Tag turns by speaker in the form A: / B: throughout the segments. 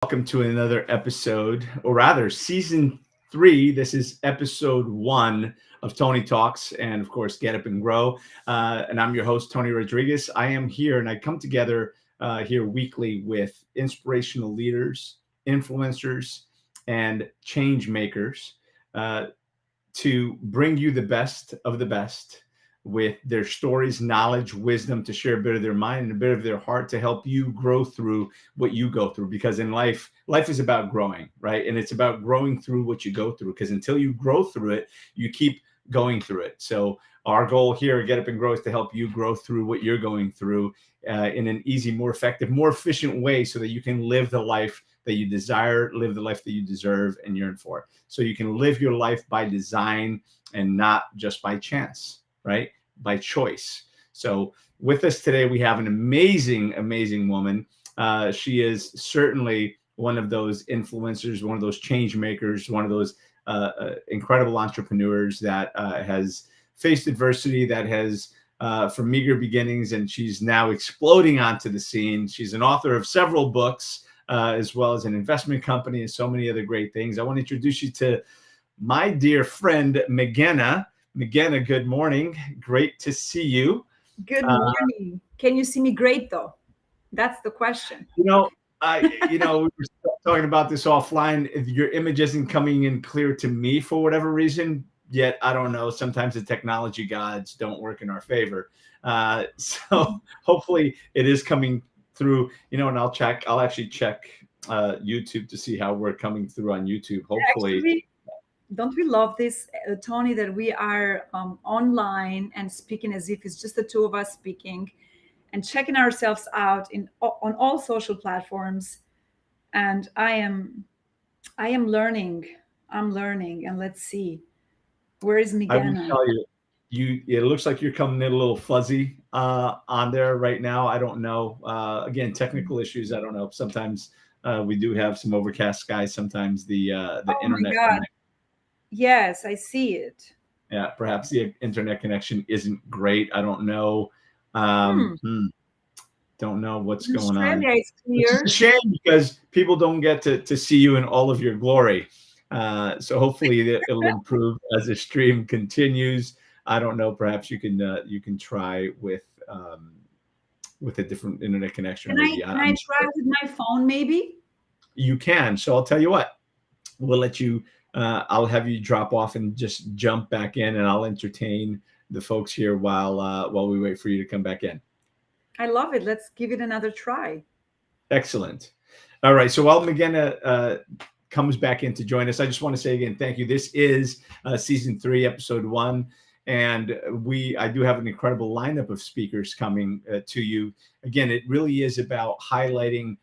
A: welcome to another episode, or rather, season three. This is episode one of Tony Talks, and of course, Get Up and Grow. And I'm your host, Tony Rodriguez. I am here, and I come together here weekly with inspirational leaders, influencers, and change makers uh, to bring you the best of the best with their stories, knowledge, wisdom to share a bit of their mind and a bit of their heart to help you grow through what you go through. Because in life is about growing, right? And it's about growing through what you go through. Because until you grow through it, you keep going through it. So our goal here at Get Up and Grow is to help you grow through what you're going through in an easy, more effective, more efficient way so that you can live the life that you desire, live the life that you deserve and yearn for. So you can live your life by design and not just by chance, right? By choice. So with us today, we have an amazing, amazing woman. She is certainly one of those influencers, one of those change makers, one of those incredible entrepreneurs that has faced adversity, that has from meager beginnings, and she's now exploding onto the scene. She's an author of several books, as well as an investment company and so many other great things. I want to introduce you to my dear friend, Migena. Migena, good morning. Great to see you.
B: Good morning. Can you see me great though? That's the question.
A: You know, we were talking about this offline. Your image isn't coming in clear to me for whatever reason. Yet I don't know. Sometimes the technology gods don't work in our favor. So hopefully it is coming through. And I'll actually check YouTube to see how we're coming through on YouTube. Hopefully.
B: Actually, don't we love this, Tony, that we are online and speaking as if it's just the two of us speaking and checking ourselves out on all social platforms. And I am learning. I'm learning. And let's see. Where is
A: I will
B: Migena?
A: tell you, it looks like you're coming in a little fuzzy on there right now. I don't know. Again, technical issues. I don't know. Sometimes we do have some overcast skies. Sometimes the
B: Oh my
A: internet
B: God. Yes, I see it.
A: yeah, perhaps the internet connection isn't great. I don't know.
B: Hmm.
A: Don't know what's
B: In
A: going on.
B: Australia, it's
A: Which is
B: clear.
A: a shame because people don't get to see you in all of your glory. So hopefully it'll improve as the stream continues. I don't know. Perhaps you can try with a different internet connection, or
B: Can I
A: maybe
B: can I
A: I'm
B: try with my phone maybe?
A: you can. So I'll tell you what. We'll let you. I'll have you drop off and just jump back in, and I'll entertain the folks here while we wait for you to come back in.
B: I love it. Let's give it another try.
A: Excellent. All right. So while McGenna comes back in to join us, I just want to say again, thank you. This is season three, episode one. And I do have an incredible lineup of speakers coming to you. Again, it really is about highlighting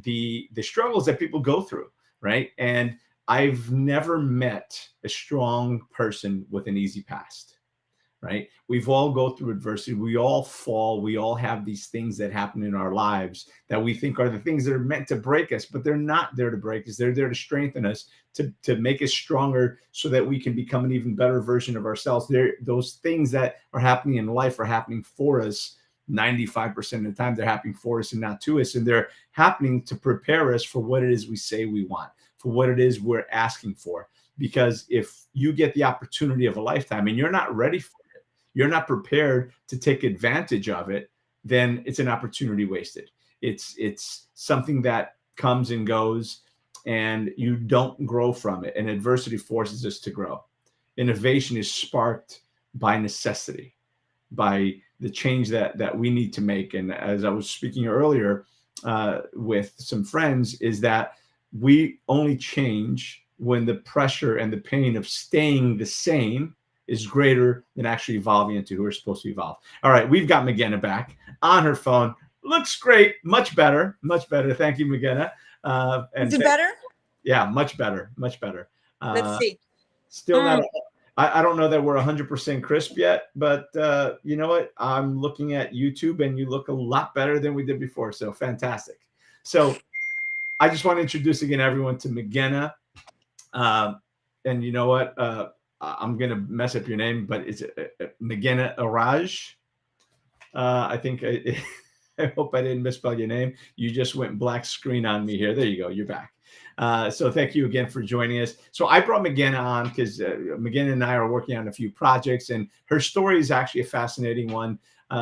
A: the struggles that people go through, right? And I've never met a strong person with an easy past, right? We've all go through adversity. We all fall. We all have these things that happen in our lives that we think are the things that are meant to break us, but they're not there to break us. They're there to strengthen us, to make us stronger so that we can become an even better version of ourselves. Those things that are happening in life are happening for us. 95% of the time they're happening for us and not to us. And they're happening to prepare us for what it is we say we want, for what it is we're asking for. Because if you get the opportunity of a lifetime and you're not ready for it, you're not prepared to take advantage of it, then it's an opportunity wasted. It's something that comes and goes and you don't grow from it. And adversity forces us to grow. Innovation is sparked by necessity, by the change that we need to make. And as I was speaking earlier with some friends, is that we only change when the pressure and the pain of staying the same is greater than actually evolving into who we're supposed to evolve. All right, we've got Migena back on her phone. Looks great, much better, much better. Thank you, Migena.
C: Is it better?
A: Yeah, much better, much better.
C: Let's see.
A: Still not. I don't know that we're 100% crisp yet, but you know what? I'm looking at YouTube, and you look a lot better than we did before. So fantastic. So I just want to introduce again everyone to Migena. And you know what? I'm gonna mess up your name, but it's Migena Agaraj. I think I hope I didn't misspell your name. You just went black screen on me here. There you go. You're back. So thank you again for joining us. So I brought Migena on because Migena and I are working on a few projects, and her story is actually a fascinating one.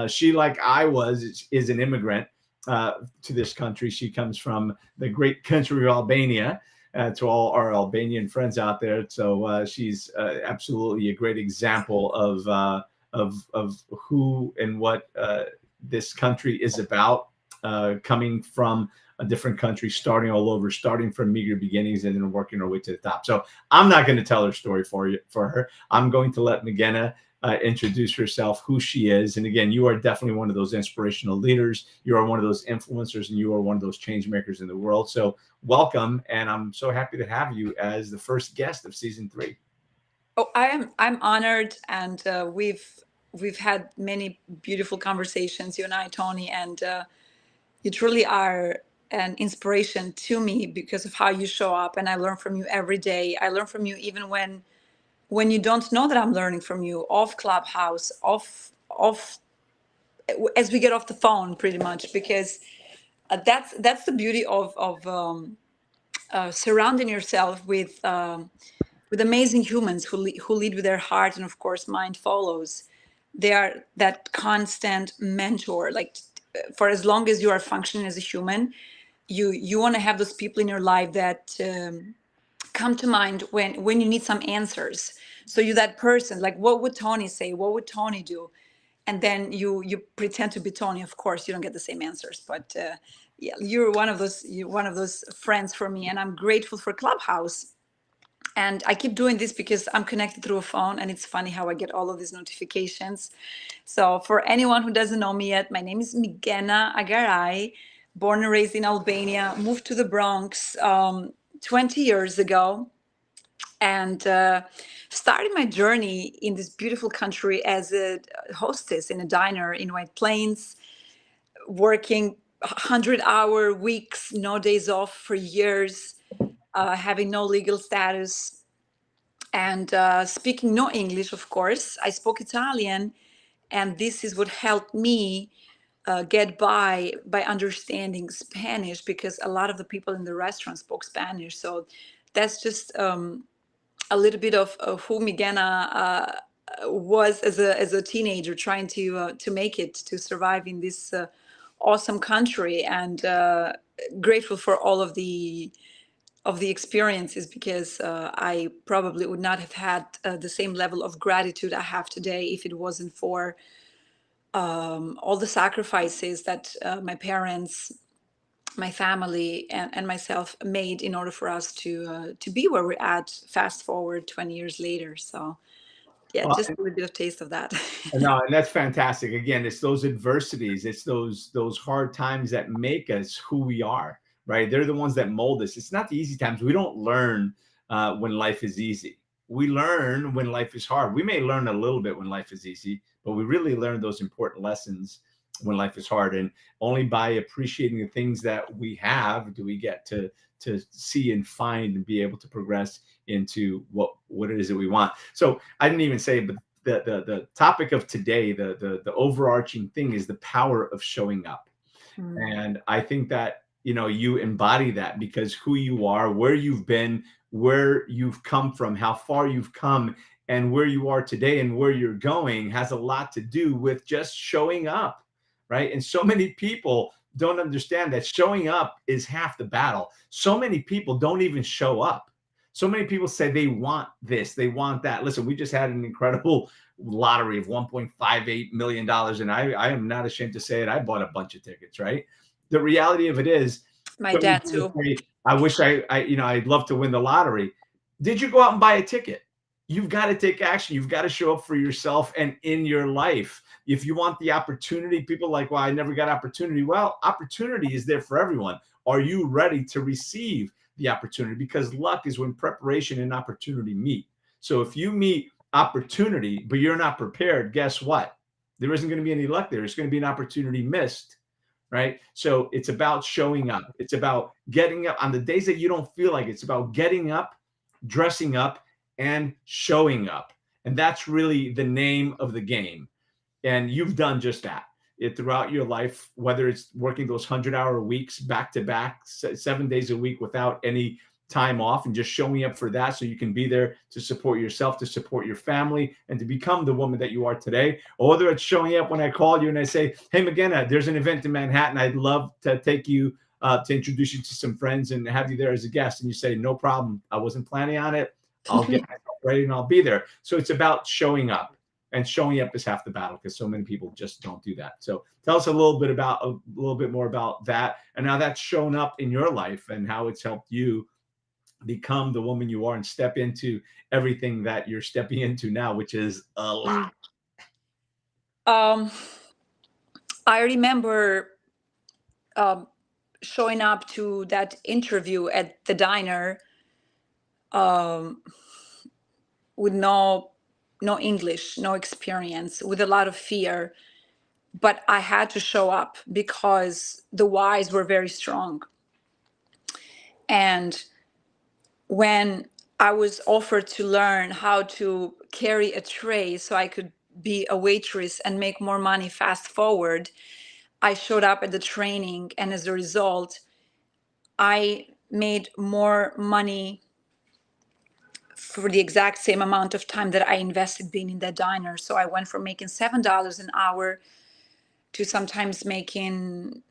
A: She, like I was, is an immigrant to this country. She comes from the great country of Albania. To all our Albanian friends out there, so she's absolutely a great example of who and what this country is about. Coming from a different country, starting all over, starting from meager beginnings, and then working our way to the top. So I'm not going to tell her story for her. I'm going to let Migena introduce herself, who she is. And again, you are definitely one of those inspirational leaders. You are one of those influencers, and you are one of those change makers in the world. So welcome. And I'm so happy to have you as the first guest of season 3.
B: Oh, I'm honored. And we've had many beautiful conversations, you and I, Tony, and you truly are an inspiration to me because of how you show up. And I learn from you every day. I learn from you even when you don't know that I'm learning from you, off Clubhouse, off as we get off the phone, pretty much, because that's the beauty of surrounding yourself with amazing humans who lead with their heart, and of course mind follows. They are that constant mentor. Like for as long as you are functioning as a human, you want to have those people in your life that come to mind when you need some answers. So you're that person, like, what would Tony say? What would Tony do? And then you pretend to be Tony. Of course, you don't get the same answers, but yeah, you're one of those friends for me, and I'm grateful for Clubhouse. And I keep doing this because I'm connected through a phone, and it's funny how I get all of these notifications. So for anyone who doesn't know me yet, my name is Migena Agaraj, born and raised in Albania, moved to the Bronx 20 years ago, and started my journey in this beautiful country as a hostess in a diner in White Plains, working 100-hour weeks, no days off for years, having no legal status, and speaking no English, of course. I spoke Italian, and this is what helped me get by understanding Spanish, because a lot of the people in the restaurant spoke Spanish. So that's just a little bit of who Migena was as a teenager, trying to make it, to survive in this awesome country, and grateful for all of the experiences, because I probably would not have had the same level of gratitude I have today if it wasn't for all the sacrifices that my parents, my family, and myself made in order for us to be where we're at. Fast forward 20 years later, so yeah,
A: Well,
B: just a little bit of taste of that.
A: no, and that's fantastic. Again, it's those adversities, it's those hard times that make us who we are, right? They're the ones that mold us. It's not the easy times. We don't learn when life is easy. We learn when life is hard. We may learn a little bit when life is easy, but we really learn those important lessons when life is hard. And only by appreciating the things that we have do we get to see and find and be able to progress into what it is that we want. So I didn't even say, but the topic of today, the overarching thing is the power of showing up. And I think that, you embody that, because who you are, where you've been, where you've come from, how far you've come, and where you are today and where you're going has a lot to do with just showing up, right? And so many people don't understand that showing up is half the battle. So many people don't even show up. So many people say they want this, they want that. Listen, we just had an incredible lottery of $1.58 million. And I am not ashamed to say it. I bought a bunch of tickets, right? The reality of it is,
B: My dad too.
A: I wish I'd love to win the lottery. Did you go out and buy a ticket? You've got to take action. You've got to show up for yourself and in your life. If you want the opportunity, people are like, well, I never got opportunity. Well, opportunity is there for everyone. Are you ready to receive the opportunity? Because luck is when preparation and opportunity meet. So if you meet opportunity, but you're not prepared, guess what? There isn't going to be any luck there. It's going to be an opportunity missed, right? So it's about showing up. It's about getting up on the days that you don't feel like it. It's about getting up, dressing up, and showing up. And that's really the name of the game. And you've done just that. throughout your life, whether it's working those 100-hour weeks back to back, 7 days a week without any time off, and just showing up for that so you can be there to support yourself, to support your family, and to become the woman that you are today. Or whether it's showing up when I call you and I say, hey, Migena, there's an event in Manhattan. I'd love to take you to introduce you to some friends and have you there as a guest. And you say, no problem. I wasn't planning on it. I'll get myself ready and I'll be there. So it's about showing up. And showing up is half the battle, because so many people just don't do that. So tell us a little bit more about that, and how that's shown up in your life and how it's helped you become the woman you are and step into everything that you're stepping into now, which is a lot.
B: I remember showing up to that interview at the diner with no English, no experience, with a lot of fear. But I had to show up because the whys were very strong. And when I was offered to learn how to carry a tray so I could be a waitress and make more money fast forward, I showed up at the training. And as a result, I made more money for the exact same amount of time that I invested being in that diner. So I went from making $7 an hour to sometimes making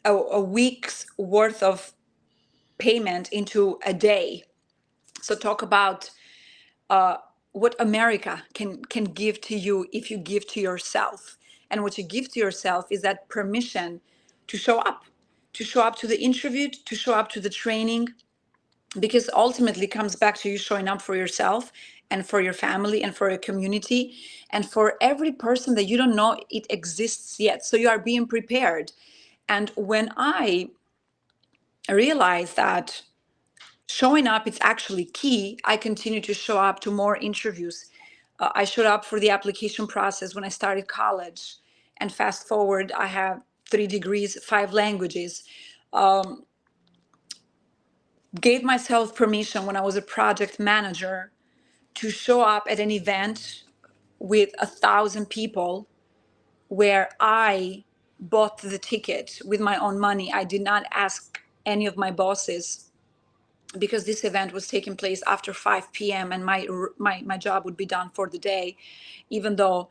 B: a week's worth of payment into a day. So talk about what America can give to you if you give to yourself. And what you give to yourself is that permission to show up to the interview, to show up to the training, because ultimately it comes back to you showing up for yourself and for your family and for your community and for every person that you don't know it exists yet. So you are being prepared. And when I realized that showing up is actually key, I continue to show up to more interviews. I showed up for the application process when I started college. And fast forward, I have 3 degrees, 5 languages. Gave myself permission when I was a project manager to show up at an event with 1,000 people where I bought the ticket with my own money. I did not ask any of my bosses, because this event was taking place after 5 p.m. and my job would be done for the day, even though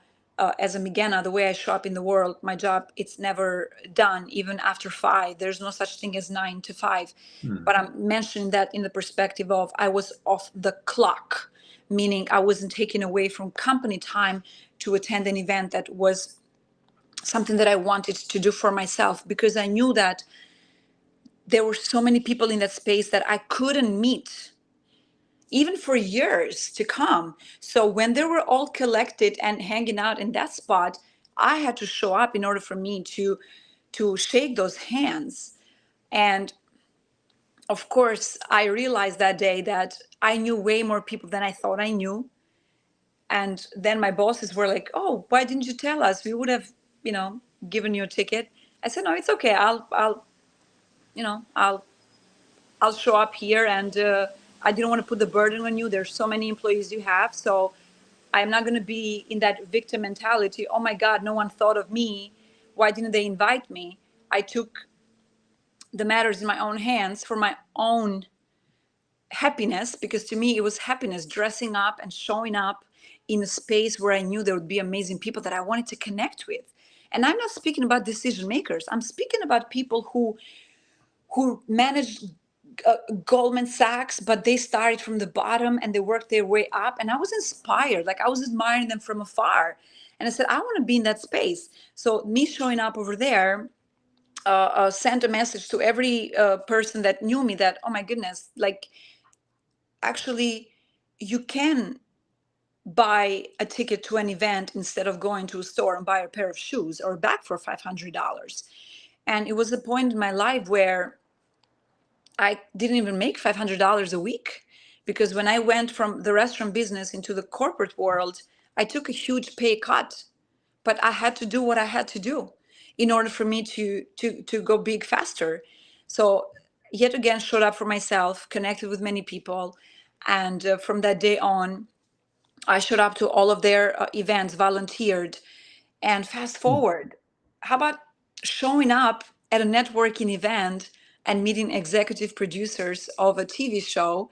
B: as a Migena, the way I show up in the world, my job, it's never done, even after 5. There's no such thing as 9 to 5. But I'm mentioning that in the perspective of I was off the clock, meaning I wasn't taken away from company time to attend an event that was something that I wanted to do for myself, because I knew that there were so many people in that space that I couldn't meet, even for years to come. So when they were all collected and hanging out in that spot, I had to show up in order for me to shake those hands. And of course, I realized that day that I knew way more people than I thought I knew. And then my bosses were like, "Oh, why didn't you tell us? We would have, given you a ticket." I said, "No, it's okay. I'll show up here, and I didn't want to put the burden on you. There's so many employees you have, so I'm not going to be in that victim mentality. Oh my God, no one thought of me. Why didn't they invite me?" I took the matters in my own hands for my own happiness, because to me it was happiness dressing up and showing up in a space where I knew there would be amazing people that I wanted to connect with. And I'm not speaking about decision makers. I'm speaking about people who managed Goldman Sachs, but they started from the bottom and they worked their way up. And I was inspired, like I was admiring them from afar. And I said, I want to be in that space. So me showing up over there sent a message to every person that knew me that, oh my goodness, like actually you can buy a ticket to an event instead of going to a store and buy a pair of shoes or a bag for $500. And it was a point in my life where I didn't even make $500 a week, because when I went from the restaurant business into the corporate world, I took a huge pay cut, but I had to do what I had to do in order for me to go big faster. So yet again, showed up for myself, connected with many people. And from that day on, I showed up to all of their events, volunteered. And fast forward, how about showing up at a networking event and meeting executive producers of a TV show,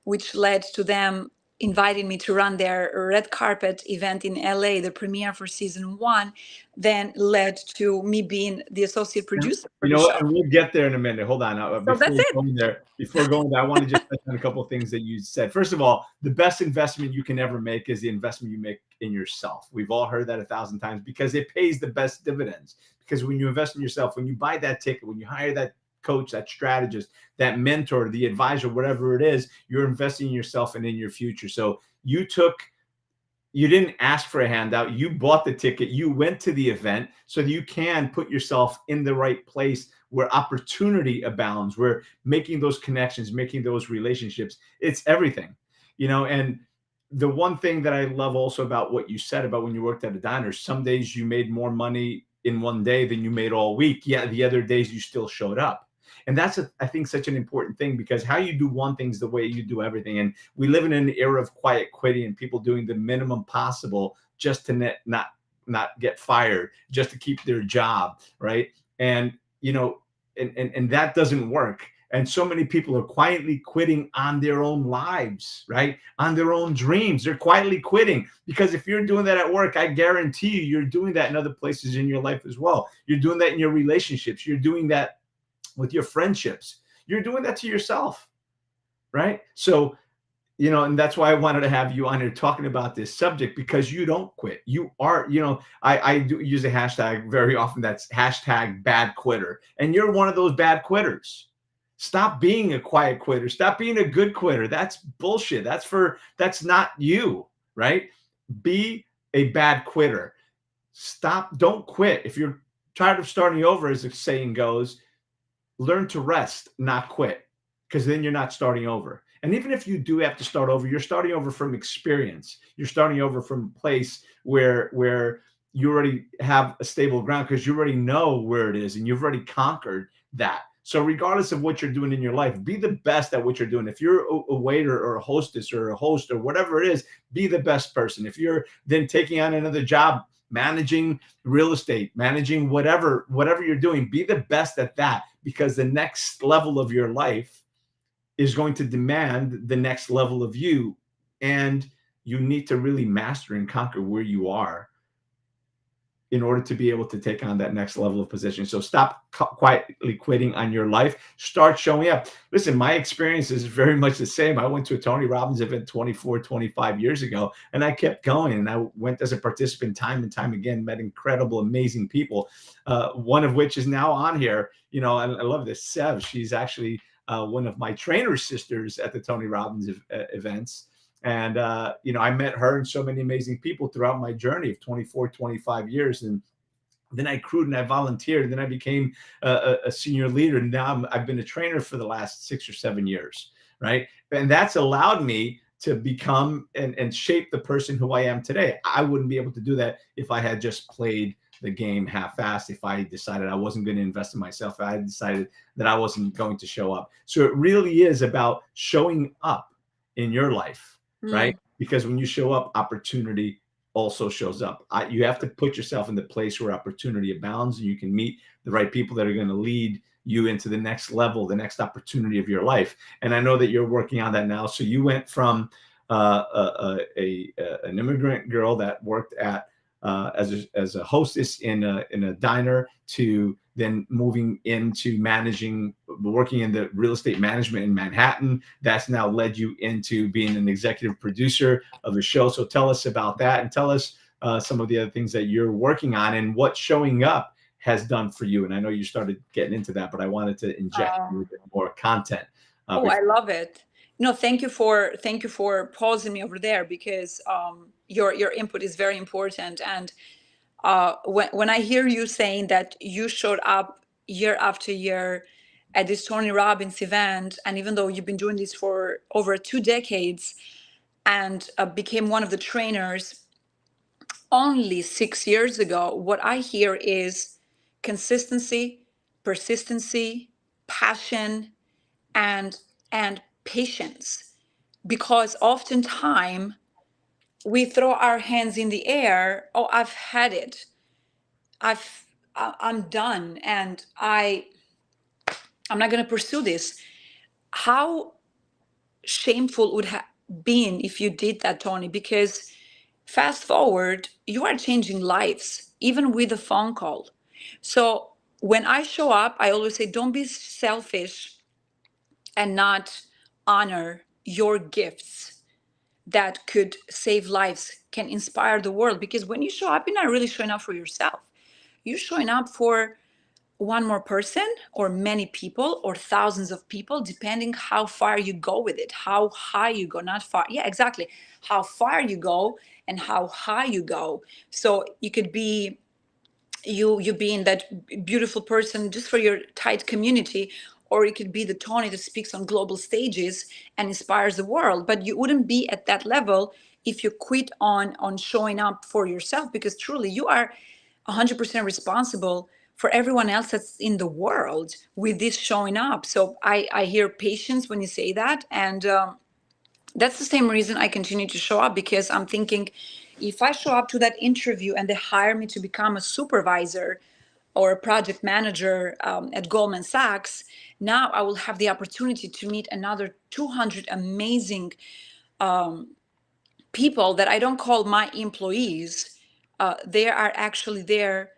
B: which led to them inviting me to run their red carpet event in LA, the premiere for season 1, then led to me being the associate producer for
A: You
B: the
A: know what?
B: show.
A: And we'll get there in a minute. Hold on.
B: So that's it.
A: Before going there, I want to just touch on a couple of things that you said. First of all, the best investment you can ever make is the investment you make in yourself. We've all heard that 1,000 times because it pays the best dividends. Because when you invest in yourself, when you buy that ticket, when you hire that coach, that strategist, that mentor, the advisor, whatever it is, you're investing in yourself and in your future. So you didn't ask for a handout. You bought the ticket. You went to the event so that you can put yourself in the right place where opportunity abounds, where making those connections, making those relationships, it's everything, and the one thing that I love also about what you said about when you worked at a diner, some days you made more money in one day than you made all week. Yeah, the other days you still showed up. And that's, I think, such an important thing, because how you do one thing is the way you do everything. And we live in an era of quiet quitting and people doing the minimum possible just to not get fired, just to keep their job, right? And and that doesn't work. And so many people are quietly quitting on their own lives, right? On their own dreams. They're quietly quitting, because if you're doing that at work, I guarantee you're doing that in other places in your life as well. You're doing that in your relationships. You're doing that with your friendships. You're doing that to yourself, right? So, and that's why I wanted to have you on here talking about this subject, because you don't quit. You are, I do use a hashtag very often. That's hashtag bad quitter. And you're one of those bad quitters. Stop being a quiet quitter. Stop being a good quitter. That's bullshit. That's not you, right? Be a bad quitter. Don't quit. If you're tired of starting over, as the saying goes, learn to rest, not quit, because then you're not starting over. And even if you do have to start over, you're starting over from experience. You're starting over from a place where you already have a stable ground, because you already know where it is and you've already conquered that. So regardless of what you're doing in your life, be the best at what you're doing. If you're a waiter or a hostess or a host or whatever it is, be the best person. If you're then taking on another job, managing real estate, managing whatever you're doing, be the best at that, because the next level of your life is going to demand the next level of you. And you need to really master and conquer where you are in order to be able to take on that next level of position. So stop quietly quitting on your life. Start showing up. Listen, my experience is very much the same. I went to a Tony Robbins event 24, 25 years ago, and I kept going. And I went as a participant time and time again, met incredible, amazing people, one of which is now on here. And I love this, Sev. She's actually one of my trainer sisters at the Tony Robbins events. And, I met her and so many amazing people throughout my journey of 24, 25 years. And then I crewed and I volunteered. And then I became a senior leader. And now I've been a trainer for the last 6 or 7 years. Right. And that's allowed me to become and shape the person who I am today. I wouldn't be able to do that if I had just played the game half-assed, if I decided I wasn't going to invest in myself, if I decided that I wasn't going to show up. So it really is about showing up in your life. Right? Because when you show up, opportunity also shows up. You have to put yourself in the place where opportunity abounds, and you can meet the right people that are going to lead you into the next level, the next opportunity of your life. And I know that you're working on that now. So you went from an immigrant girl that worked at as a hostess in a diner, to then moving into working in the real estate management in Manhattan. That's now led you into being an executive producer of a show. So tell us about that, and tell us some of the other things that you're working on and what showing up has done for you. And I know you started getting into that, but I wanted to inject a little bit more content.
B: I love it. Thank you for pausing me over there, because your input is very important. And when I hear you saying that you showed up year after year at this Tony Robbins event, and even though you've been doing this for over 2 decades and became one of the trainers only 6 years ago, what I hear is consistency, persistency, passion, and patience. Because oftentimes we throw our hands in the air. Oh, I've had it.
C: I'm done, and I'm not going to pursue this. How shameful would have been if you did that, Tony? Because fast forward, you are changing lives, even with a phone call. So when I show up, I always say, don't be selfish and not honor your gifts that could save lives, can inspire the world. Because when you show up, you're not really showing up for yourself. You're showing up for one more person or many people or thousands of people, depending how far you go with it, how high you go, not far. Yeah, exactly. How far you go and how high you go. So you could be you being that beautiful person just for your tight community, or it could be the Tony that speaks on global stages and inspires the world. But you wouldn't be at that level if you quit on showing up for yourself, because truly you are 100% responsible for everyone else that's in the world with this showing up. So I hear patience when you say that, and that's the same reason I continue to show up, because I'm thinking, if I show up to that interview and they hire me to become a supervisor or a project manager at Goldman Sachs, now I will have the opportunity to meet another 200 amazing people that I don't call my employees. They are actually there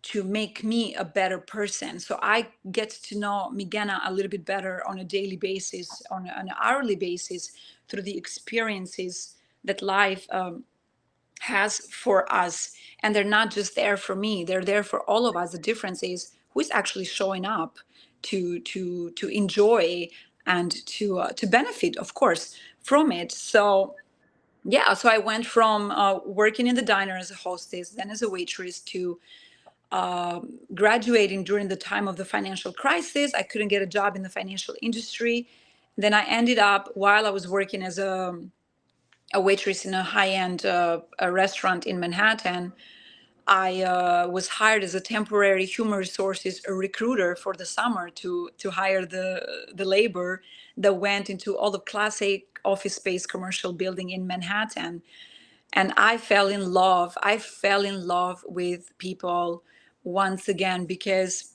C: to make me a better person. So I get to know Migena a little bit better on a daily basis, on an hourly basis, through the experiences that life has for us. And they're not just there for me, they're there for all of us. The difference is who is actually showing up to enjoy and to benefit, of course, from it. So yeah, so I went from working in the diner as a hostess, then as a waitress, to graduating during the time of the financial crisis. I couldn't get a job in the financial industry. Then I ended up, while I was working as a waitress in a high-end a restaurant in Manhattan, I was hired as a temporary human resources recruiter for the summer to hire the labor that went into all the Class A office space commercial building in Manhattan. And I fell in love. I fell in love with people once again, because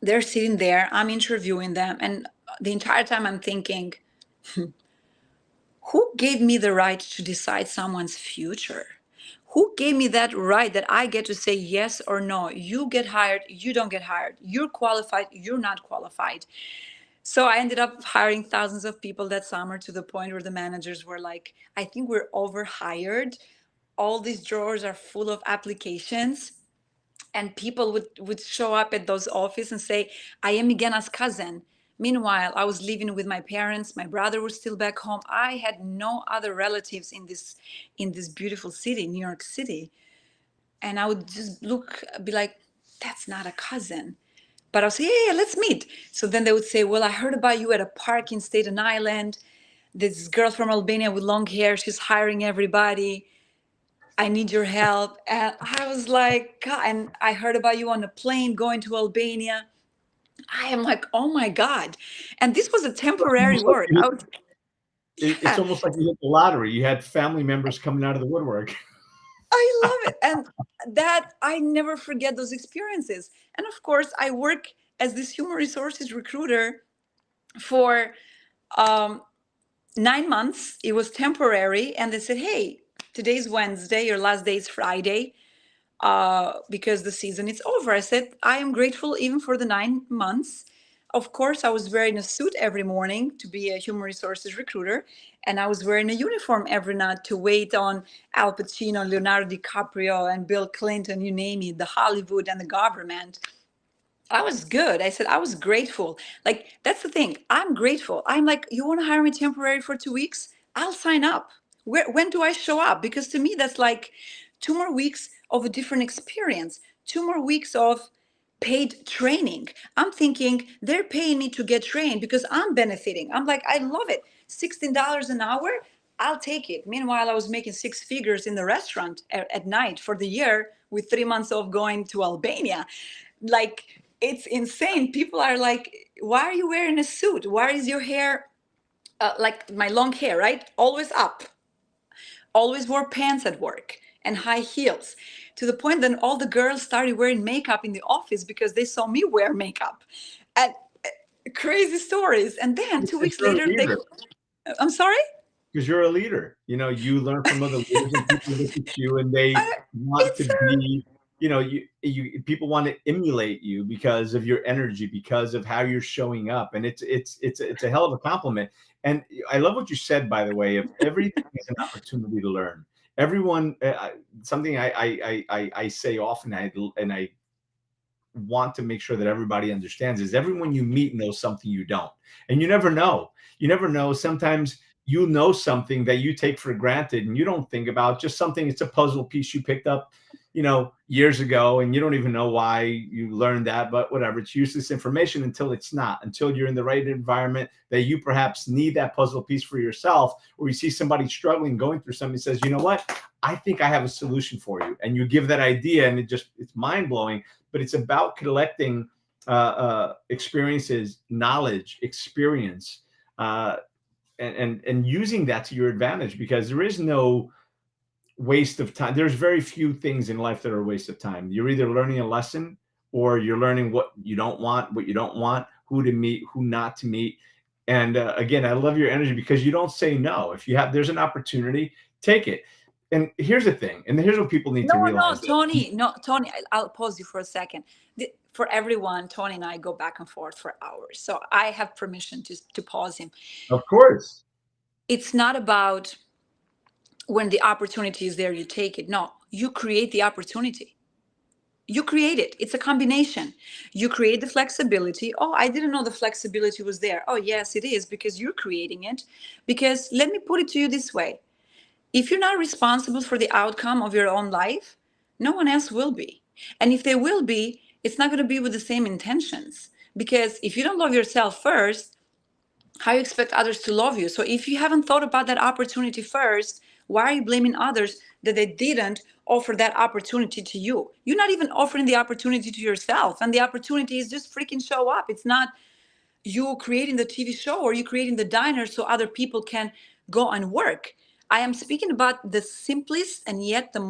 C: they're sitting there, I'm interviewing them, and the entire time I'm thinking, who gave me the right to decide someone's future? Who gave me that right that I get to say yes or no? You get hired, you don't get hired. You're qualified, you're not qualified. So I ended up hiring thousands of people that summer, to the point where the managers were like, I think we're overhired. All these drawers are full of applications. And people would show up at those offices and say, I am Migena's cousin. Meanwhile, I was living with my parents. My brother was still back home. I had no other relatives in this beautiful city, New York City. And I would just be like, that's not a cousin. But I'll say, yeah, let's meet. So then they would say, well, I heard about you at a park in Staten Island. This girl from Albania with long hair, she's hiring everybody. I need your help. And I was like, God, and I heard about you on a plane going to Albania. I am like, oh my God. And this was a temporary work.
A: It's
C: Yeah,
A: almost like you hit the lottery. You had family members coming out of the woodwork.
C: I love it. And that, I never forget those experiences. And of course, I work as this human resources recruiter for 9 months. It was temporary. And they said, hey, today's Wednesday, your last day is Friday. Because the season is over. I said, I am grateful even for the 9 months. Of course, I was wearing a suit every morning to be a human resources recruiter. And I was wearing a uniform every night to wait on Al Pacino, Leonardo DiCaprio, and Bill Clinton, you name it, the Hollywood and the government. I was good. I said, I was grateful. Like, that's the thing. I'm grateful. I'm like, you want to hire me temporary for 2 weeks? I'll sign up. When do I show up? Because to me, that's like 2 more weeks of a different experience, 2 more weeks of paid training. I'm thinking they're paying me to get trained because I'm benefiting. I'm like, I love it. $16 an hour, I'll take it. Meanwhile, I was making six figures in the restaurant at night for the year with 3 months of going to Albania. Like, it's insane. People are like, why are you wearing a suit? Why is your hair like my long hair, right? Always up. Always wore pants at work and high heels. to the point that all the girls started wearing makeup in the office because they saw me wear makeup. And crazy stories. And then 2 weeks
A: You're a
C: later,
A: leader.
C: I'm sorry?
A: Because you're a leader. You learn from other leaders, and people look at you and they want to
C: It's
A: be, people want to emulate you because of your energy, because of how you're showing up. And it's a hell of a compliment. And I love what you said, by the way, of everything is an opportunity to learn. Everyone, something I say often, and I want to make sure that everybody understands, is everyone you meet knows something you don't. And you never know. You never know. Sometimes you know something that you take for granted and you don't think about, just something, it's a puzzle piece you picked up, years ago, and you don't even know why you learned that, but whatever, it's useless information until it's not, until you're in the right environment that you perhaps need that puzzle piece for yourself, or you see somebody struggling, going through something, says, you know what, I think I have a solution for you. And you give that idea, and it's mind blowing. But it's about collecting experiences, knowledge, experience, and using that to your advantage, because there is no waste of time. There's very few things in life that are a waste of time. You're either learning a lesson, or you're learning what you don't want, who to meet, who not to meet. And again, I love your energy, because you don't say no. If there's an opportunity, take it. And here's the thing, and here's what people need to realize.
C: No, Tony, I'll pause you for a second. For everyone, Tony and I go back and forth for hours. So I have permission to pause him.
A: Of course.
C: It's not about when the opportunity is there, you take it. No, you create the opportunity. You create it. It's a combination. You create the flexibility. Oh, I didn't know the flexibility was there. Oh, yes, it is, because you're creating it. Because let me put it to you this way. If you're not responsible for the outcome of your own life, no one else will be. And if they will be, it's not going to be with the same intentions. Because if you don't love yourself first, how you expect others to love you? So if you haven't thought about that opportunity first, why are you blaming others that they didn't offer that opportunity to you? You're not even offering the opportunity to yourself. And the opportunity is just freaking show up. It's not you creating the TV show or you creating the diner so other people can go and work. I am speaking about the simplest and yet the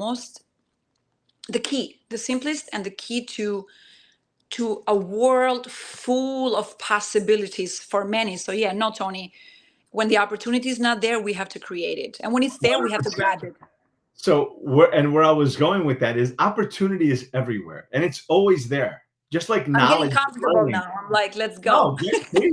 C: simplest and the key to a world full of possibilities for many. So yeah, no, Tony, when the opportunity is not there, we have to create it. And when it's there, we have to grab it.
A: So where I was going with that is, opportunity is everywhere, and it's always there. Just like knowledge.
C: I'm getting comfortable now. I'm like, let's go.
A: No, please.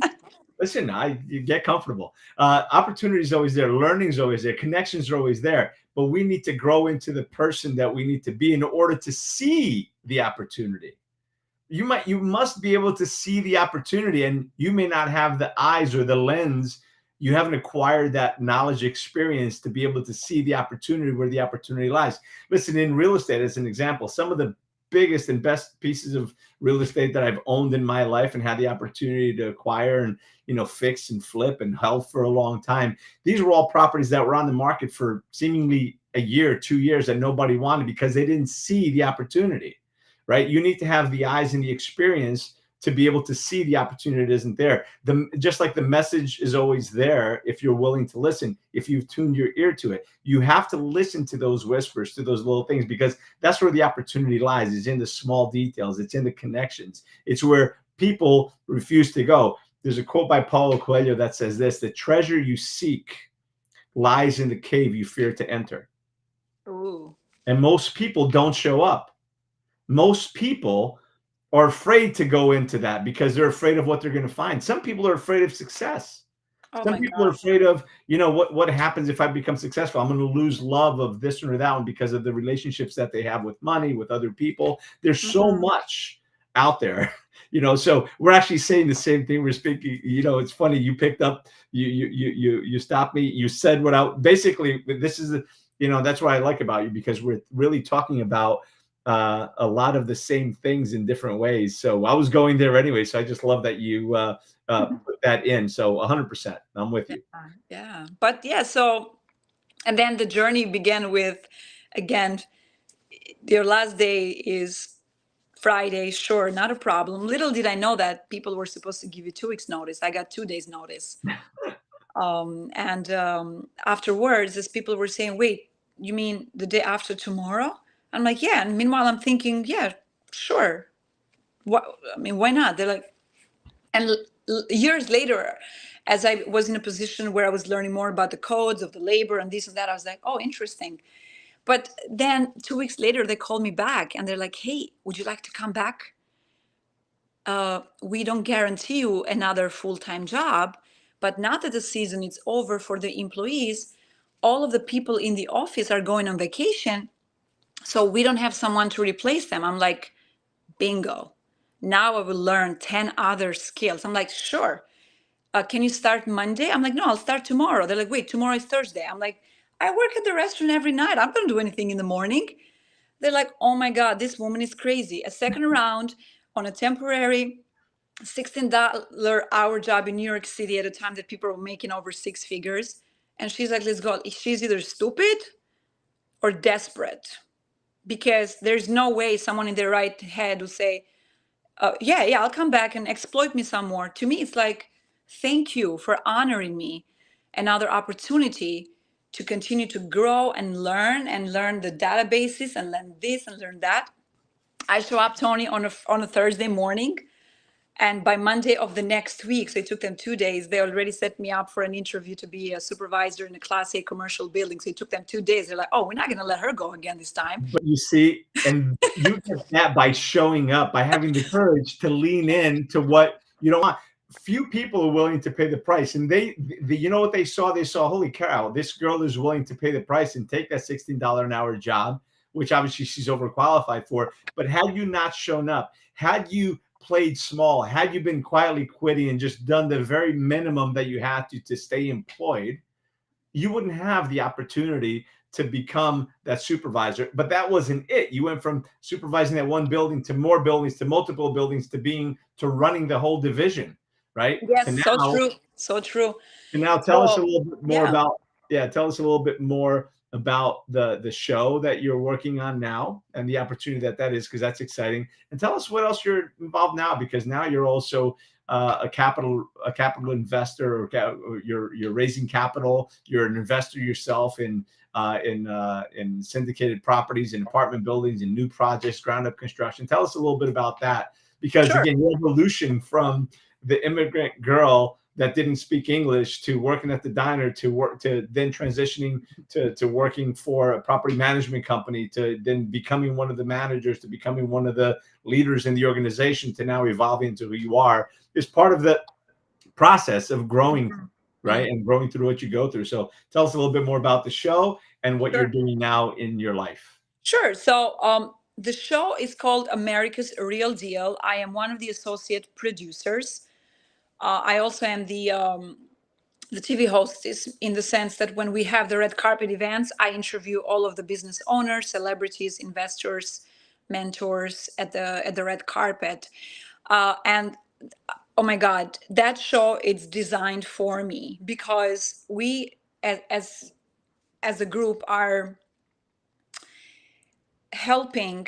A: Listen, you get comfortable. Opportunity is always there. Learning is always there. Connections are always there. But we need to grow into the person that we need to be in order to see the opportunity. You must be able to see the opportunity, and you may not have the eyes or the lens. You haven't acquired that knowledge, experience to be able to see the opportunity where the opportunity lies. Listen, in real estate, as an example, some of the biggest and best pieces of real estate that I've owned in my life and had the opportunity to acquire and fix and flip and held for a long time, these were all properties that were on the market for seemingly a year, 2 years, that nobody wanted because they didn't see the opportunity. Right? You need to have the eyes and the experience to be able to see the opportunity isn't there. Just like the message is always there if you're willing to listen, if you've tuned your ear to it. You have to listen to those whispers, to those little things, because that's where the opportunity lies. It's in the small details. It's in the connections. It's where people refuse to go. There's a quote by Paulo Coelho that says this: the treasure you seek lies in the cave you fear to enter.
C: Ooh.
A: And most people don't show up. Most people are afraid to go into that because they're afraid of what they're going to find. Some people are afraid of success. Some people are afraid of, what happens if I become successful? I'm going to lose love of this or that one because of the relationships that they have with money, with other people. There's so much out there, so we're actually saying the same thing. We're speaking, it's funny. You picked up, you stopped me. You said basically, this is, that's what I like about you, because we're really talking about a lot of the same things in different ways. So I was going there anyway. So I just love that you put that in. So 100%, I'm with you.
C: Yeah. But yeah, so, and then the journey began with, again, your last day is Friday. Sure, not a problem. Little did I know that people were supposed to give you 2 weeks notice. I got 2 days notice. And afterwards, as people were saying, wait, you mean the day after tomorrow? I'm like, yeah. And meanwhile, I'm thinking, yeah, sure. What, I mean, why not? They're like, and years later, as I was in a position where I was learning more about the codes of the labor and this and that, I was like, oh, interesting. But then 2 weeks later, they called me back and they're like, hey, would you like to come back? We don't guarantee you another full-time job, but now that the season is over for the employees, all of the people in the office are going on vacation, so we don't have someone to replace them. I'm like, bingo. Now I will learn 10 other skills. I'm like, sure. Can you start Monday? I'm like, no, I'll start tomorrow. They're like, wait, tomorrow is Thursday. I'm like, I work at the restaurant every night. I'm going to do anything in the morning. They're like, oh my God, this woman is crazy. A second round on a temporary $16 hour job in New York City at a time that people were making over six figures. And she's like, let's go. She's either stupid or desperate, because there's no way someone in their right head would say, yeah, I'll come back and exploit me some more. To me, it's like, thank you for honoring me. Another opportunity to continue to grow and learn the databases and learn this and learn that. I show up, Tony, on a Thursday morning. And by Monday of the next week, so it took them 2 days, they already set me up for an interview to be a supervisor in a Class A commercial building. So it took them 2 days. They're like, oh, we're not going to let her go again this time.
A: But you see, and you get that by showing up, by having the courage to lean in to what you don't want. Few people are willing to pay the price, and you know what they saw? They saw, holy cow, this girl is willing to pay the price and take that $16 an hour job, which obviously she's overqualified for. But had you not shown up, had you played small, had you been quietly quitting and just done the very minimum that you had to stay employed, you wouldn't have the opportunity to become that supervisor. But that wasn't it. You went from supervising that one building to more buildings, to multiple buildings, to running the whole division, right?
C: Yes, so true. So true.
A: And now tell us a little bit more
C: yeah.
A: about, tell us a little bit more about the show that you're working on now and the opportunity that is, because that's exciting. And tell us what else you're involved now, because now you're also a capital investor, or you're raising capital. You're an investor yourself in syndicated properties, in apartment buildings, in new projects, ground up construction. Tell us a little bit about that, because
C: Sure.
A: again, your evolution from the immigrant girl that didn't speak English to working at the diner, to then transitioning to working for a property management company, to then becoming one of the managers, to becoming one of the leaders in the organization, to now evolving into who you are, is part of the process of growing, right? And growing through what you go through. So tell us a little bit more about the show and what you're doing now in your life.
C: Sure. So the show is called America's Real Deal. I am one of the associate producers. I also am the TV host, is in the sense that when we have the red carpet events, I interview all of the business owners, celebrities, investors, mentors at the red carpet. And oh my God, that show is designed for me, because we as a group are helping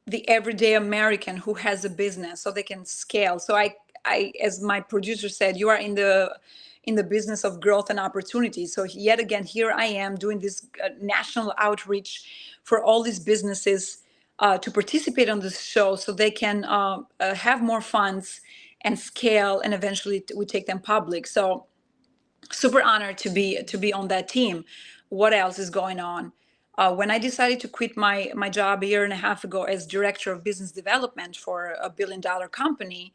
C: the everyday American who has a business so they can scale. So I, as my producer said, you are in the business of growth and opportunity. So yet again, here I am doing this national outreach for all these businesses to participate on this show so they can have more funds and scale, and eventually we take them public. So super honored to be on that team. What else is going on? When I decided to quit my job a year and a half ago as director of business development for a $1 billion company,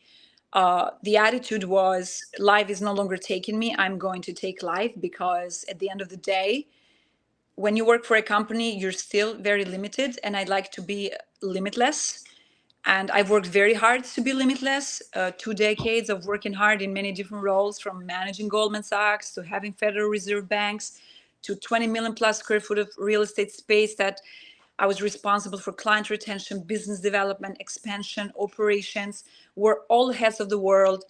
C: the attitude was, life is no longer taking me. I'm going to take life, because at the end of the day, when you work for a company, you're still very limited, and I'd like to be limitless. And I've worked very hard to be limitless. 2 decades of working hard in many different roles, from managing Goldman Sachs to having Federal Reserve banks to 20 million plus square foot of real estate space that I was responsible for client retention, business development, expansion, operations, were all heads of the world,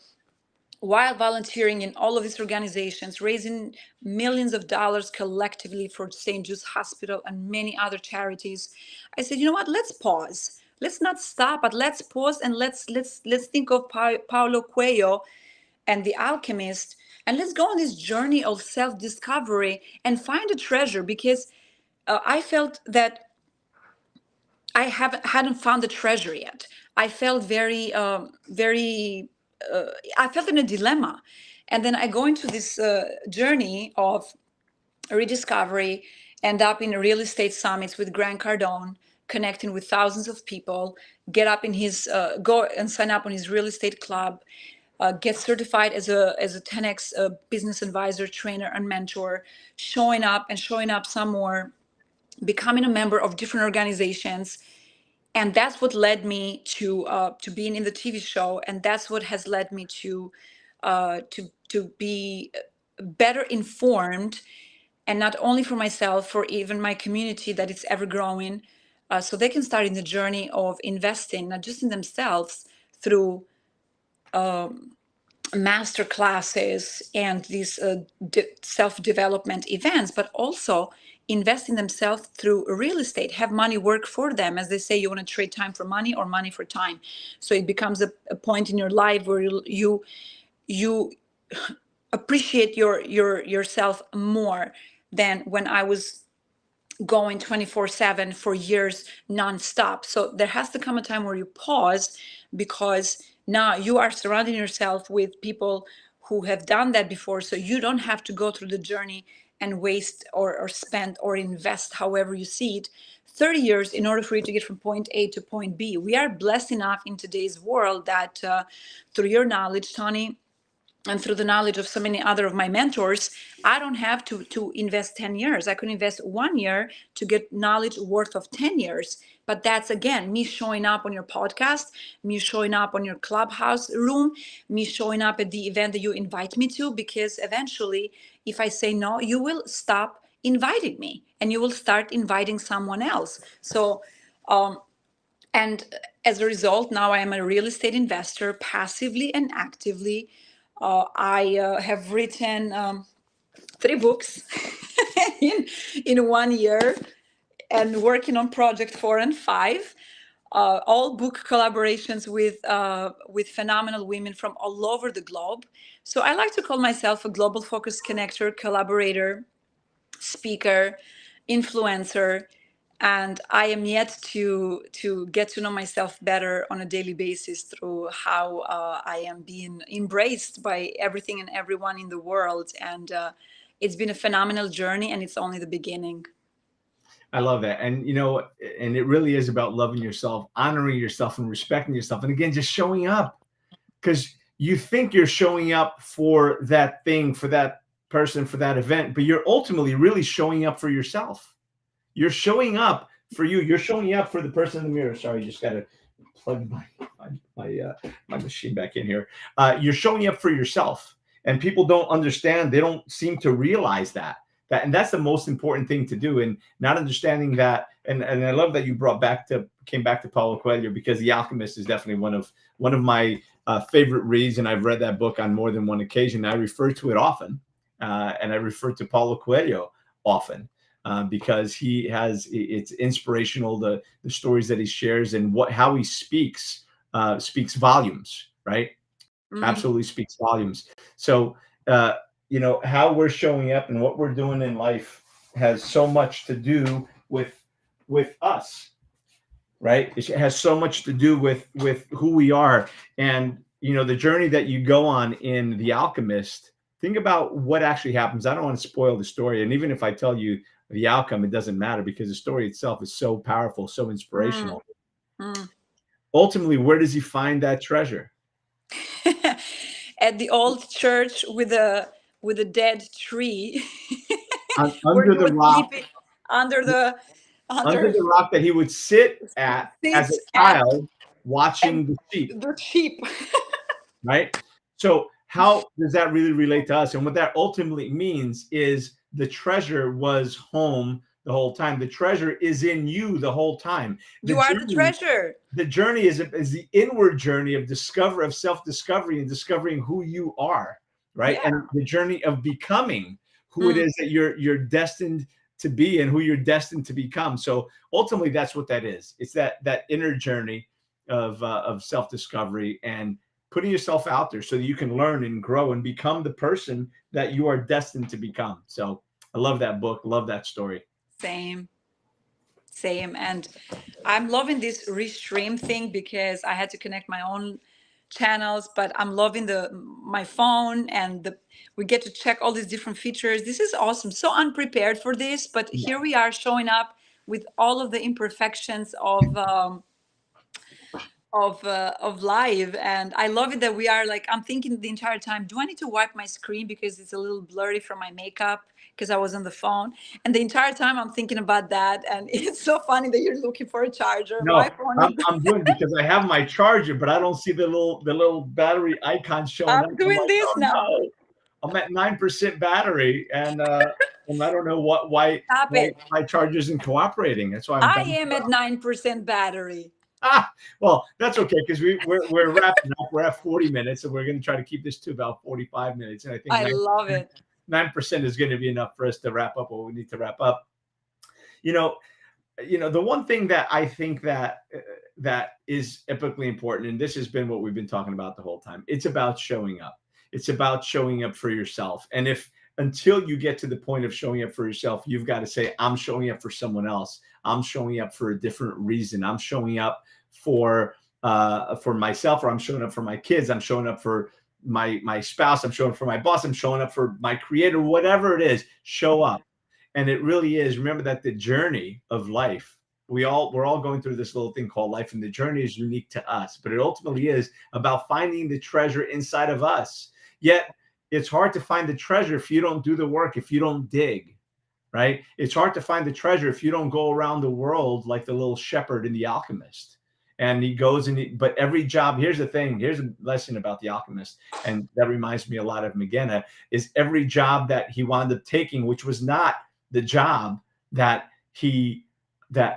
C: while volunteering in all of these organizations, raising millions of dollars collectively for St. Jude's Hospital and many other charities. I said, you know what, let's pause. Let's not stop, but let's pause, and let's think of Paulo Coelho and The Alchemist, and let's go on this journey of self-discovery and find a treasure, because I felt that hadn't found the treasure yet. I felt I felt in a dilemma. And then I go into this journey of rediscovery, end up in real estate summits with Grant Cardone, connecting with thousands of people, get up in his, go and sign up on his real estate club, get certified as a 10x business advisor, trainer, and mentor, showing up some more, becoming a member of different organizations. And that's what led me to being in the TV show, and that's what has led me to be better informed, and not only for myself, for even my community that it's ever growing, so they can start in the journey of investing not just in themselves through master classes and these self-development events, but also invest in themselves through real estate, have money work for them. As they say, you want to trade time for money or money for time. So it becomes a point in your life where you appreciate yourself more than when I was going 24/7 for years nonstop. So there has to come a time where you pause, because now you are surrounding yourself with people who have done that before. So you don't have to go through the journey and waste or spend or invest, however you see it, 30 years in order for you to get from point A to point B. We are blessed enough in today's world that through your knowledge, Tony, and through the knowledge of so many other of my mentors, I don't have to invest 10 years. I could invest 1 year to get knowledge worth of 10 years. But that's, again, me showing up on your podcast, me showing up on your clubhouse room, me showing up at the event that you invite me to, because eventually, if I say no, you will stop inviting me and you will start inviting someone else. So, and as a result, now I am a real estate investor, passively and actively. I have written 3 books in 1 year, and working on project 4 and 5. All book collaborations with phenomenal women from all over the globe. So I like to call myself a global focus connector, collaborator, speaker, influencer, and I am yet to get to know myself better on a daily basis through how I am being embraced by everything and everyone in the world. And it's been a phenomenal journey, and it's only the beginning.
A: I love that. And, and it really is about loving yourself, honoring yourself, and respecting yourself. And again, just showing up, because you think you're showing up for that thing, for that person, for that event, but you're ultimately really showing up for yourself. You're showing up for you. You're showing up for the person in the mirror. Sorry, just got to plug my machine back in here. You're showing up for yourself, and people don't understand. They don't seem to realize that. And that's the most important thing to do. And not understanding that. And I love that you came back to Paulo Coelho, because The Alchemist is definitely one of my favorite reads, and I've read that book on more than one occasion. I refer to it often, and I refer to Paulo Coelho often. Because it's inspirational, the stories that he shares, and how he speaks volumes, right? Mm-hmm. Absolutely speaks volumes. So, how we're showing up and what we're doing in life has so much to do with us, right? It has so much to do with who we are. And, the journey that you go on in The Alchemist, think about what actually happens. I don't want to spoil the story. And even if I tell you the outcome, it doesn't matter, because the story itself is so powerful, so inspirational. Ultimately, where does he find that treasure?
C: At the old church with a dead tree.
A: Under the rock.
C: Under the
A: rock that he would sit at as a child, watching the sheep.
C: The sheep.
A: Right? So how does that really relate to us? And what that ultimately means is the treasure was home the whole time. The treasure is in you the whole time.
C: You are the treasure.
A: The journey is the inward journey of self-discovery and discovering who you are, right? Yeah. And the journey of becoming who it is that you're destined to be and who you're destined to become. So ultimately, that's what that is. It's that inner journey of self-discovery and putting yourself out there so that you can learn and grow and become the person that you are destined to become. So I love that book. Love that story.
C: Same. Same. And I'm loving this restream thing because I had to connect my own channels, but I'm loving the my phone and the we get to check all these different features. This is awesome. So unprepared for this, but here we are showing up with all of the imperfections of live. And I love it that we are like, I'm thinking the entire time, do I need to wipe my screen because it's a little blurry from my makeup because I was on the phone? And the entire time I'm thinking about that. And it's so funny that you're looking for a charger. My
A: No,
C: phone
A: I'm,
C: is
A: I'm doing because I have my charger, but I don't see the little battery icon showing up.
C: I'm
A: I'm
C: doing
A: like,
C: this
A: oh
C: now.
A: no, I'm at 9% battery, and I don't know why
C: Stop it.
A: my charger isn't cooperating. That's why I'm
C: I
A: bouncing.
C: am at 9% battery.
A: Well, that's okay because we're wrapping up. We're at 40 minutes, and we're going to try to keep this to about 45 minutes. And I think
C: I love it.
A: 9% is going to be enough for us to wrap up what we need to wrap up. You know, the one thing that I think that is epically important, and this has been what we've been talking about the whole time. It's about showing up. It's about showing up for yourself. And if until you get to the point of showing up for yourself, you've got to say, I'm showing up for someone else. I'm showing up for a different reason. I'm showing up for myself, or I'm showing up for my kids. I'm showing up for my spouse. I'm showing up for my boss. I'm showing up for my creator, whatever it is, show up. And it really is. Remember that the journey of life, we're all going through this little thing called life, and the journey is unique to us, but it ultimately is about finding the treasure inside of us. Yet it's hard to find the treasure if you don't do the work, if you don't dig, right? It's hard to find the treasure if you don't go around the world like the little shepherd in The Alchemist. And he goes but every job, here's the thing, here's a lesson about The Alchemist, and that reminds me a lot of Migena, is every job that he wound up taking, which was not the job that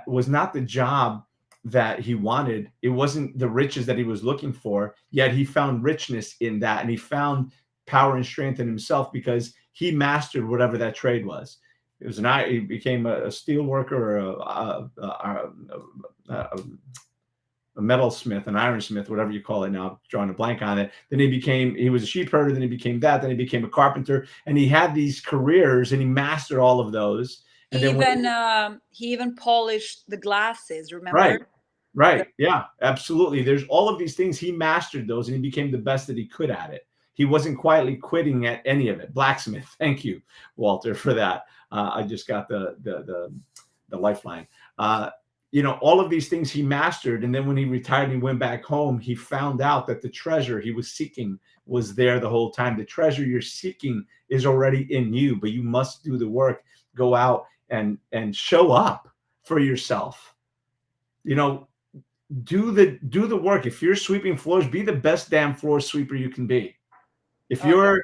A: was not the job that he wanted. It wasn't the riches that he was looking for, yet he found richness in that, and he found power and strength in himself because he mastered whatever that trade was. It was he became a steel worker, or a metalsmith, an ironsmith, whatever you call it now, I'm drawing a blank on it. Then he was a sheep herder, then he became that, then he became a carpenter, and he had these careers and he mastered all of those. And
C: He even polished the glasses, remember?
A: Right. Yeah, absolutely. There's all of these things. He mastered those and he became the best that he could at it. He wasn't quietly quitting at any of it. Blacksmith. Thank you, Walter, for that. I just got the lifeline. All of these things he mastered. And then when he retired and he went back home, he found out that the treasure he was seeking was there the whole time. The treasure you're seeking is already in you, but you must do the work, go out and show up for yourself. Do the work. If you're sweeping floors, be the best damn floor sweeper you can be. If you're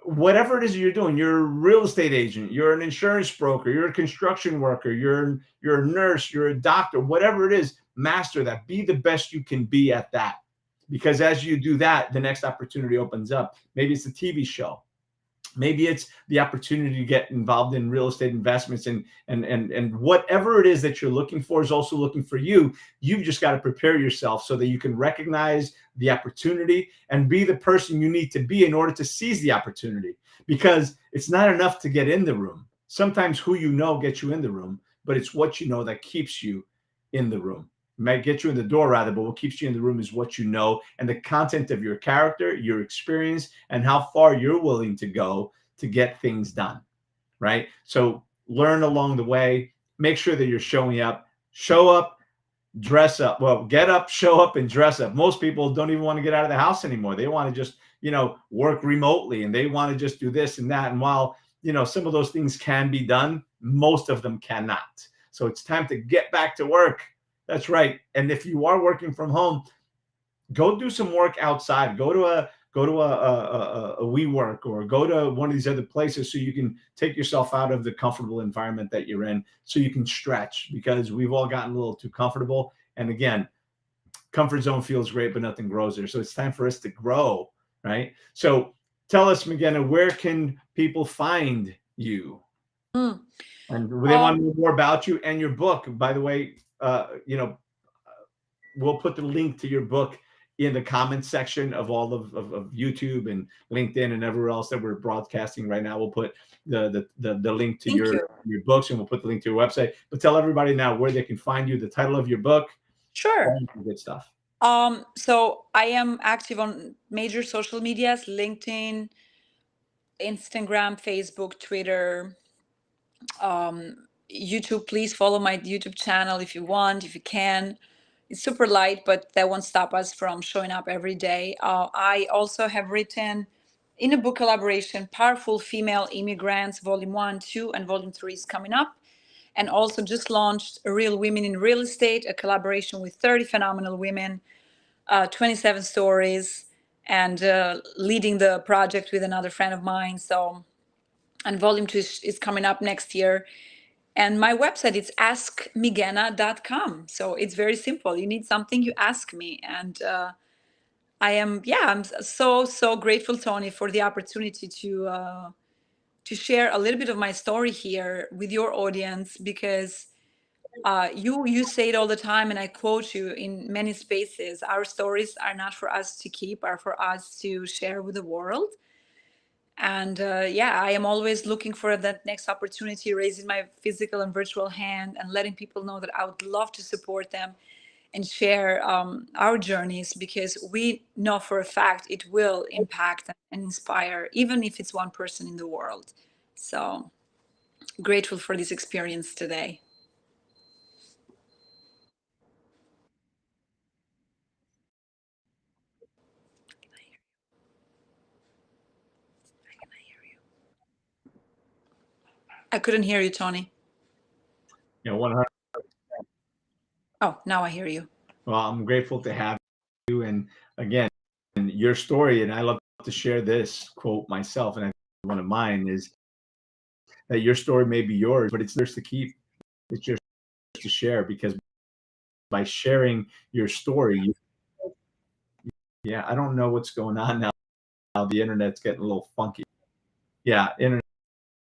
A: whatever it is you're doing, you're a real estate agent, you're an insurance broker, you're a construction worker, you're a nurse, you're a doctor, whatever it is, master that. Be the best you can be at that. Because as you do that, the next opportunity opens up. Maybe it's a TV show. Maybe it's the opportunity to get involved in real estate investments, and whatever it is that you're looking for is also looking for you. You've just got to prepare yourself so that you can recognize the opportunity and be the person you need to be in order to seize the opportunity. Because it's not enough to get in the room. Sometimes who you know gets you in the room, but it's what you know that keeps you in the room. It might get you in the door rather, but what keeps you in the room is what you know and the content of your character, your experience, and how far you're willing to go to get things done, right? So learn along the way. Make sure that you're showing up. Show up, dress up. Well, get up, show up, and dress up. Most people don't even want to get out of the house anymore. They want to just, work remotely, and they want to just do this and that. And while, some of those things can be done, most of them cannot. So it's time to get back to work. That's right. And if you are working from home, go do some work outside. Go to a WeWork, or go to one of these other places so you can take yourself out of the comfortable environment that you're in, so you can stretch, because we've all gotten a little too comfortable. And again, comfort zone feels great, but nothing grows there. So it's time for us to grow, right? So tell us, Migena, where can people find you? And they want to know more about you and your book. By the way, we'll put the link to your book in the comments section of all of YouTube and LinkedIn and everywhere else that we're broadcasting right now. We'll put the link to
C: Thank
A: your
C: you.
A: books, and we'll put the link to your website. But tell everybody now where they can find you, the title of your book,
C: Sure.
A: all the good stuff.
C: So I am active on major social medias: LinkedIn, Instagram, Facebook, Twitter, YouTube. Please follow my YouTube channel if you want, if you can. It's super light, but that won't stop us from showing up every day. I also have written in a book collaboration, Powerful Female Immigrants, Volume 1, 2, and Volume 3 is coming up. And also just launched Real Women in Real Estate, a collaboration with 30 phenomenal women, 27 stories, and leading the project with another friend of mine. So, and Volume 2 is coming up next year. And my website is askmigena.com. So it's very simple. You need something, you ask me. And I'm so grateful, Tony, for the opportunity to share a little bit of my story here with your audience, because you say it all the time, and I quote you in many spaces. Our stories are not for us to keep, are for us to share with the world. And I am always looking for that next opportunity, raising my physical and virtual hand and letting people know that I would love to support them and share our journeys, because we know for a fact it will impact and inspire, even if it's one person in the world. So grateful for this experience today. I couldn't hear you, Tony.
A: 100.
C: Oh, now I hear you.
A: Well, I'm grateful to have you. And again, your story, and I love to share this quote myself, and one of mine is that your story may be yours, but it's yours to keep. It's yours to share, because by sharing your story, yeah, I don't know what's going on now. The internet's getting a little funky. Yeah, internet's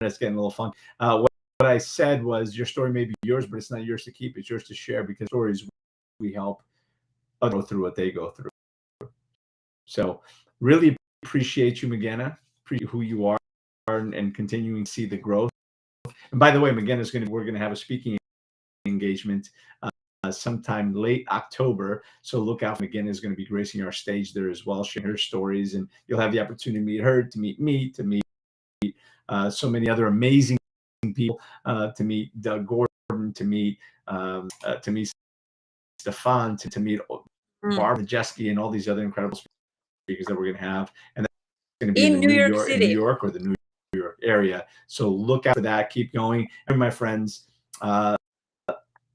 A: getting a little funky. What I said was your story may be yours, but it's not yours to keep. It's yours to share, because stories we help others go through what they go through. So really appreciate you, Migena, who you are, and continuing to see the growth. And by the way, Migena we're going to have a speaking engagement sometime late October. So look out. Migena is going to be gracing our stage there as well, sharing her stories, and you'll have the opportunity to meet her, to meet me, to meet so many other amazing people, to meet Doug Gordon, to meet Stefan, to meet Barbara Jeske, and all these other incredible speakers that we're going to have. And that's going to be
C: in New York
A: in New York, or the New York area. So look out for that. Keep going. And my friends,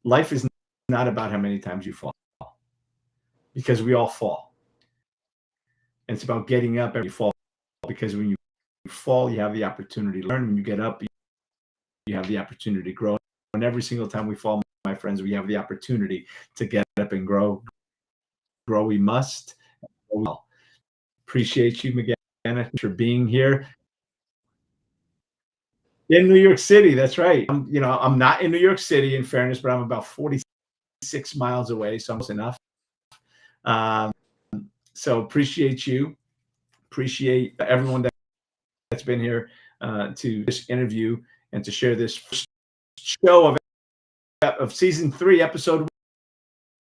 A: life is not about how many times you fall, because we all fall. And it's about getting up every fall, because when you fall, you have the opportunity to learn. When you get up, you have the opportunity to grow. And every single time we fall, my friends, we have the opportunity to get up and grow. Grow we must. Well, appreciate you, Migena, for being here. In New York City, that's right. I'm not in New York City, in fairness, but I'm about 46 miles away, so I'm close enough. So appreciate you. Appreciate everyone that's been here to this interview and to share this show of season 3, episode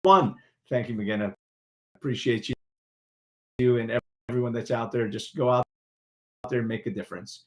A: 1. Thank you, Migena. Appreciate you and everyone that's out there. Just go out there and make a difference.